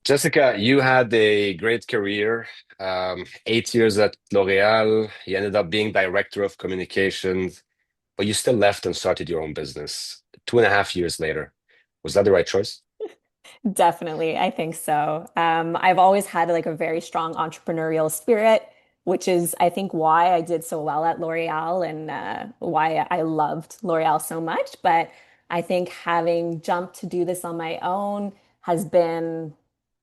Jessica, you had a great career, 8 years at L'Oréal. You ended up being director of communications, but you still left and started your own business 2.5 years later. Was that the right choice? Definitely, I think so. I've always had like a very strong entrepreneurial spirit, which is, I think, why I did so well at L'Oreal and why I loved L'Oreal so much. But I think having jumped to do this on my own has been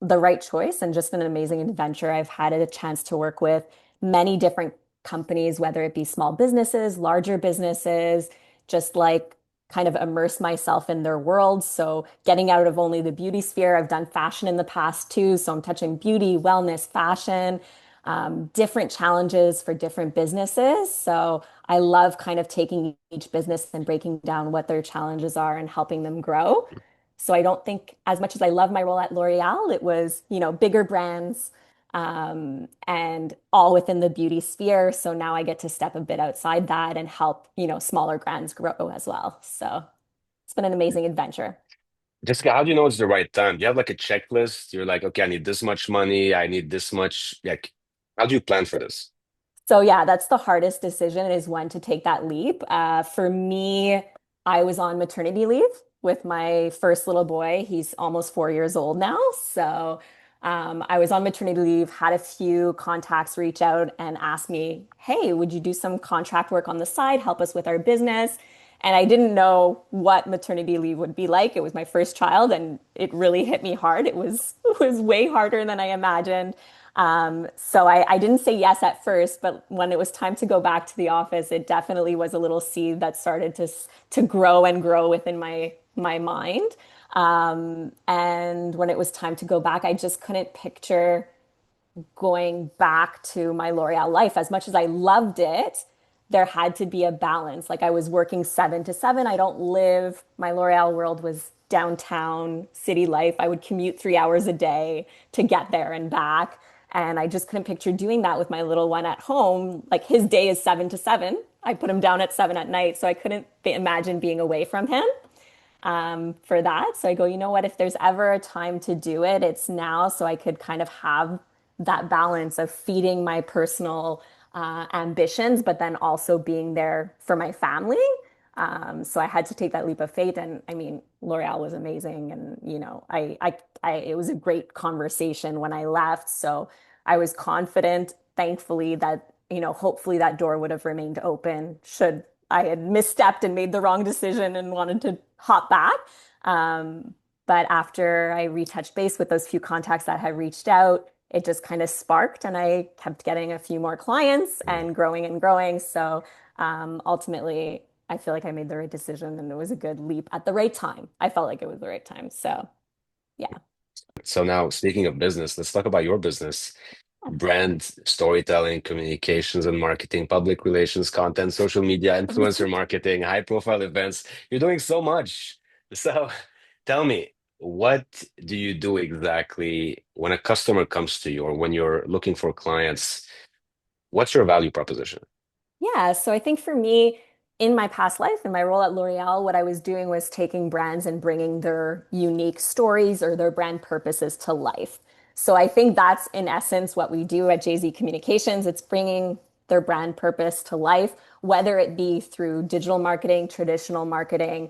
the right choice and just an amazing adventure. I've had a chance to work with many different companies, whether it be small businesses, larger businesses, just like kind of immerse myself in their world. So getting out of only the beauty sphere, I've done fashion in the past too. So I'm touching beauty, wellness, fashion, different challenges for different businesses. So I love kind of taking each business and breaking down what their challenges are and helping them grow. So I don't think as much as I love my role at L'Oreal, it was, bigger brands, and all within the beauty sphere. So now I get to step a bit outside that and help, smaller brands grow as well. So it's been an amazing adventure. Jessica, how do you know it's the right time? Do you have like a checklist? You're like, okay, I need this much money. I need this much. Like, how do you plan for this? So yeah, that's the hardest decision is when to take that leap. For me, I was on maternity leave with my first little boy. He's almost 4 years old now. So I was on maternity leave, had a few contacts reach out and ask me, hey, would you do some contract work on the side, help us with our business? And I didn't know what maternity leave would be like. It was my first child and it really hit me hard. It was it was way harder than I imagined. So I didn't say yes at first, but when it was time to go back to the office, it definitely was a little seed that started to grow and grow within my mind. And when it was time to go back, I just couldn't picture going back to my L'Oreal life. As much as I loved it, there had to be a balance. Like I was working 7 to 7. I don't live, my L'Oreal world was downtown city life. I would commute 3 hours a day to get there and back. And I just couldn't picture doing that with my little one at home. Like his day is 7 to 7. I put him down at 7 at night. So I couldn't imagine being away from him for that. So I go, you know what? If there's ever a time to do it, it's now. So I could kind of have that balance of feeding my personal ambitions, but then also being there for my family. So I had to take that leap of faith. And I mean, L'Oreal was amazing. And, it was a great conversation when I left. So I was confident, thankfully, that, hopefully that door would have remained open should I had misstepped and made the wrong decision and wanted to hop back. Um, but after I retouched base with those few contacts that had reached out, it just kind of sparked and I kept getting a few more clients and growing and growing. So ultimately, I feel like I made the right decision and it was a good leap at the right time. I felt like it was the right time. So yeah. So now, speaking of business, let's talk about your business. Brand storytelling, communications and marketing, public relations, content, social media, influencer marketing, high profile events. You're doing so much. So tell me, what do you do exactly when a customer comes to you or when you're looking for clients? What's your value proposition? Yeah, so I think for me, in my past life, in my role at L'Oreal, what I was doing was taking brands and bringing their unique stories or their brand purposes to life. So I think that's in essence what we do at Jay-Z Communications. It's bringing their brand purpose to life, whether it be through digital marketing, traditional marketing,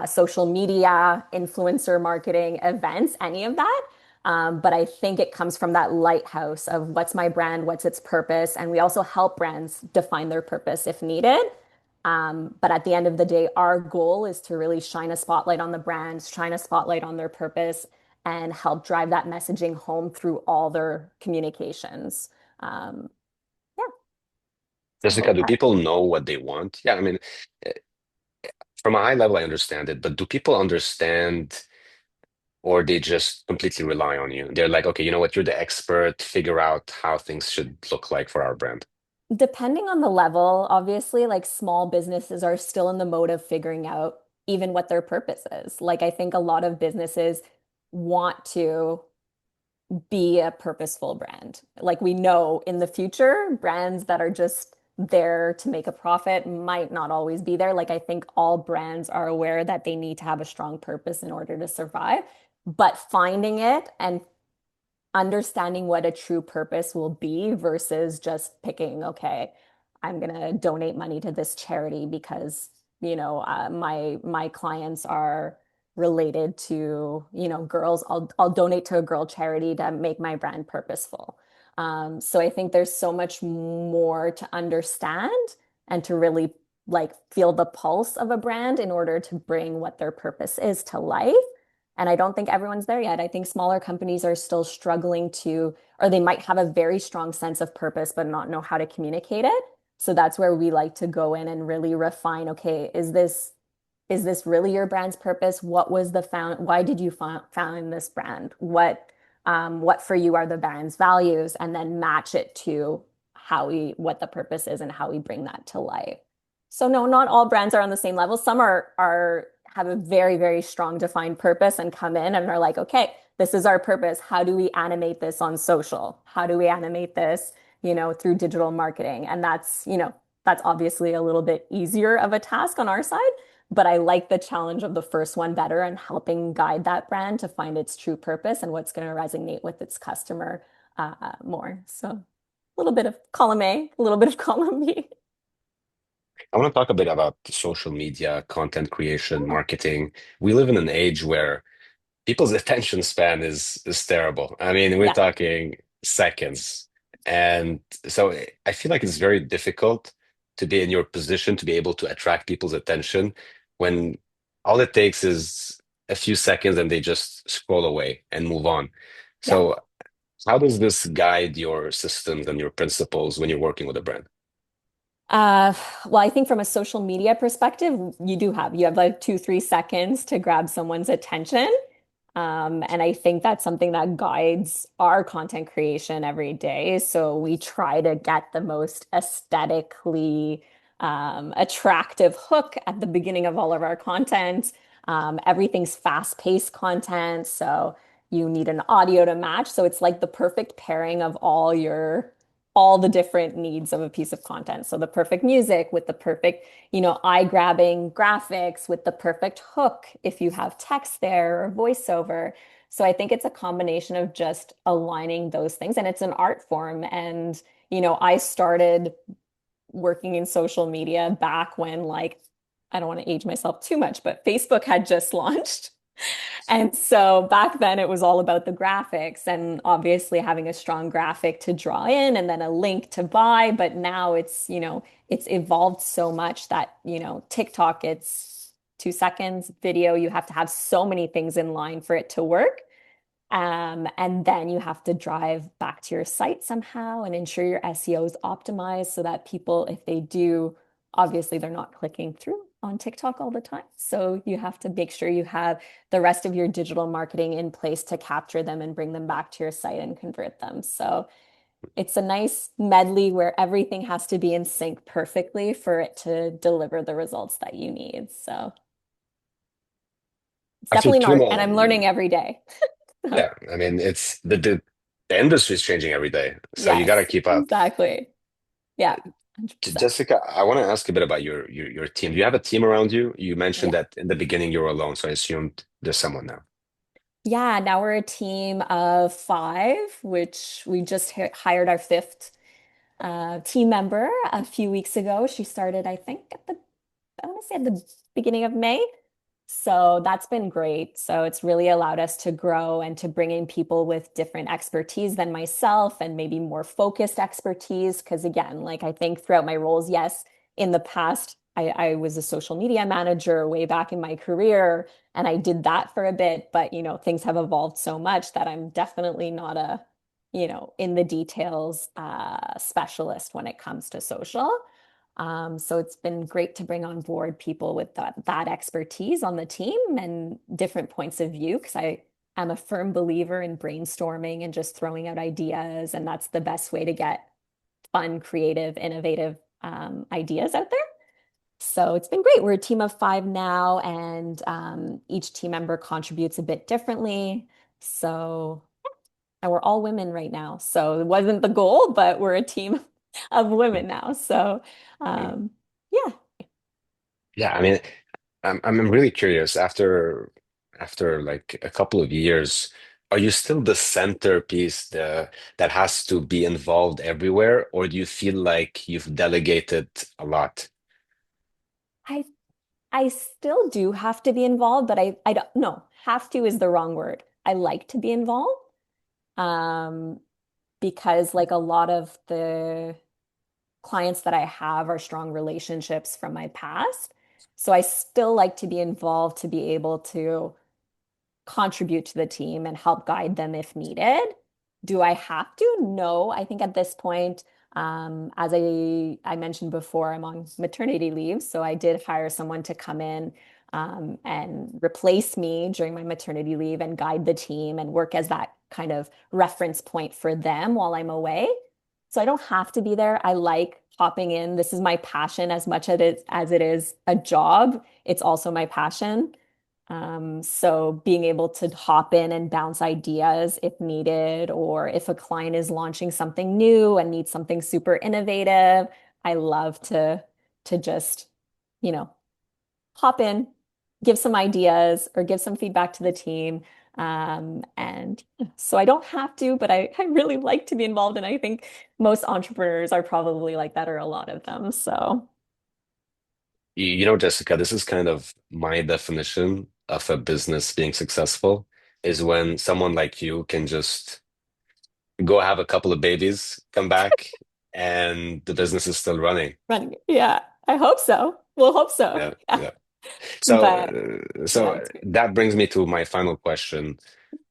social media, influencer marketing, events, any of that. But I think it comes from that lighthouse of what's my brand, what's its purpose. And we also help brands define their purpose if needed. But at the end of the day, our goal is to really shine a spotlight on the brands, shine a spotlight on their purpose, and help drive that messaging home through all their communications. Um, yeah, so I Jessica, hope do that. people know what they want? Yeah, I mean, eh, from a high level, I understand it, but do people understand or they just completely rely on you? They're like, okay, you know what? You're the expert. Figure out how things should look like for our brand. Depending on the level, obviously, like small businesses are still in the mode of figuring out even what their purpose is. Like, I think a lot of businesses want to be a purposeful brand. Like, we know in the future, brands that are just there to make a profit might not always be there. Like, I think all brands are aware that they need to have a strong purpose in order to survive, but finding it and understanding what a true purpose will be versus just picking, okay, I'm gonna donate money to this charity because, my clients are related to, girls. I'll donate to a girl charity to make my brand purposeful. So I think there's so much more to understand and to really like feel the pulse of a brand in order to bring what their purpose is to life. And I don't think everyone's there yet. I think smaller companies are still struggling to, or they might have a very strong sense of purpose, but not know how to communicate it. So that's where we like to go in and really refine, okay, is this really your brand's purpose? What was the why did you found this brand? What for you are the brand's values? And then match it to what the purpose is and how we bring that to life. So no, not all brands are on the same level. Some are have a very, very strong defined purpose and come in and are like, okay, this is our purpose. How do we animate this on social? How do we animate this, through digital marketing? And that's obviously a little bit easier of a task on our side, but I like the challenge of the first one better and helping guide that brand to find its true purpose and what's going to resonate with its customer more. So a little bit of column A, a little bit of column B. I want to talk a bit about social media, content creation, marketing. We live in an age where people's attention span is terrible. I mean, we're Yeah, talking seconds. And so I feel like it's very difficult to be in your position to be able to attract people's attention when all it takes is a few seconds and they just scroll away and move on. yeah. So how does this guide your systems and your principles when you're working with a brand? Uh, well, I think from a social media perspective, you have like 2, 3 seconds to grab someone's attention. And I think that's something that guides our content creation every day. So we try to get the most aesthetically attractive hook at the beginning of all of our content. Everything's fast-paced content, so you need an audio to match. So it's like the perfect pairing of all the different needs of a piece of content. So the perfect music with the perfect, eye-grabbing graphics with the perfect hook if you have text there or voiceover. So I think it's a combination of just aligning those things, and it's an art form. And, I started working in social media back when, like, I don't want to age myself too much, but Facebook had just launched. And so back then it was all about the graphics and obviously having a strong graphic to draw in and then a link to buy. But now it's evolved so much that, TikTok, it's 2 seconds video. You have to have so many things in line for it to work. And then you have to drive back to your site somehow and ensure your SEO is optimized so that people, if they do, obviously they're not clicking through on TikTok all the time. So you have to make sure you have the rest of your digital marketing in place to capture them and bring them back to your site and convert them. So it's a nice medley where everything has to be in sync perfectly for it to deliver the results that you need. So it's After definitely an two and art, and I'm a, learning every day. So, yeah, I mean, it's the industry is changing every day, so you got to yes, keep up. exactly. Yeah, 100%. Jessica, I want to ask a bit about your team. Do you have a team around you? You mentioned Yeah. that in the beginning you were alone, so I assumed there's someone now. Yeah, now we're a team of 5, which we just hired our fifth team member a few weeks ago. She started, I think, I want to say at the beginning of May. So that's been great. So it's really allowed us to grow and to bring in people with different expertise than myself and maybe more focused expertise. Because again, like I think throughout my roles, yes, in the past, I was a social media manager way back in my career and I did that for a bit. But, things have evolved so much that I'm definitely not in the details specialist when it comes to social. So it's been great to bring on board people with that expertise on the team and different points of view because I am a firm believer in brainstorming and just throwing out ideas, and that's the best way to get fun, creative, innovative ideas out there. So it's been great. We're a team of 5 now, and each team member contributes a bit differently. So, and we're all women right now. So it wasn't the goal, but we're a team of women now. So, um, yeah. Yeah, I mean, I'm really curious after like a couple of years are you still the centerpiece that has to be involved everywhere, or do you feel like you've delegated a lot? I I still do have to be involved, but I don't no, have to is the wrong word. I like to be involved. Um, because like a lot of the clients that I have are strong relationships from my past. So I still like to be involved to be able to contribute to the team and help guide them if needed. Do I have to? No. I think at this point, as I mentioned before, I'm on maternity leave, so I did hire someone to come in and replace me during my maternity leave and guide the team and work as that kind of reference point for them while I'm away. So I don't have to be there. I like hopping in. This is my passion as much as it is a job. It's also my passion. So being able to hop in and bounce ideas if needed, or if a client is launching something new and needs something super innovative, I love to just, you know, hop in, give some ideas or give some feedback to the team. And yeah, so I don't have to, but I really like to be involved. And I think most entrepreneurs are probably like that, or a lot of them. So Jessica, this is kind of my definition of a business being successful is when someone like you can just go have a couple of babies, come back, and the business is still running. running, yeah, I hope so. We'll hope so. Yeah, Yeah. yeah. So, But yeah, so it's great. that brings me to my final question.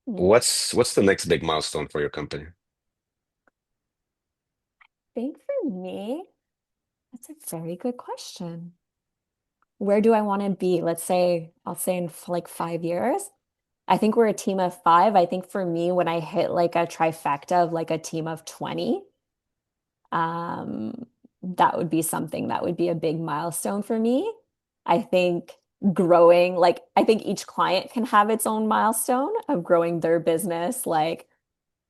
Hmm. What's the next big milestone for your company? I think for me, that's a very good question. Where do I want to be? Let's say, I'll say in like 5 years. I think we're a team of five. I think for me, when I hit like a trifecta of like a team of 20, um, that would be something that would be a big milestone for me. I think growing, like, I think each client can have its own milestone of growing their business, like,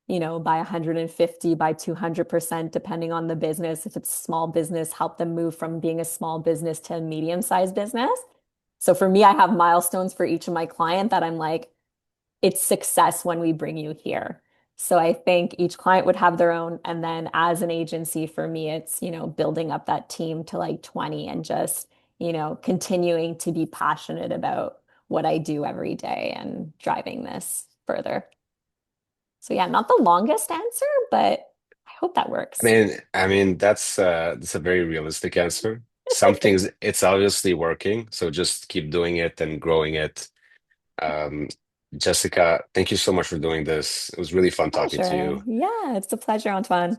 by 150, by 200%, depending on the business. If it's small business, help them move from being a small business to a medium-sized business. So for me, I have milestones for each of my client that I'm like, it's success when we bring you here. So I think each client would have their own. And then as an agency, for me, it's, building up that team to like 20 and just, continuing to be passionate about what I do every day and driving this further. So yeah, not the longest answer, but I hope that works. I mean that's a very realistic answer. Some things it's obviously working, so just keep doing it and growing it. Um, Jessica, thank you so much for doing this. It was really fun talking to Pleasure. you. Yeah, it's a pleasure, Antoine.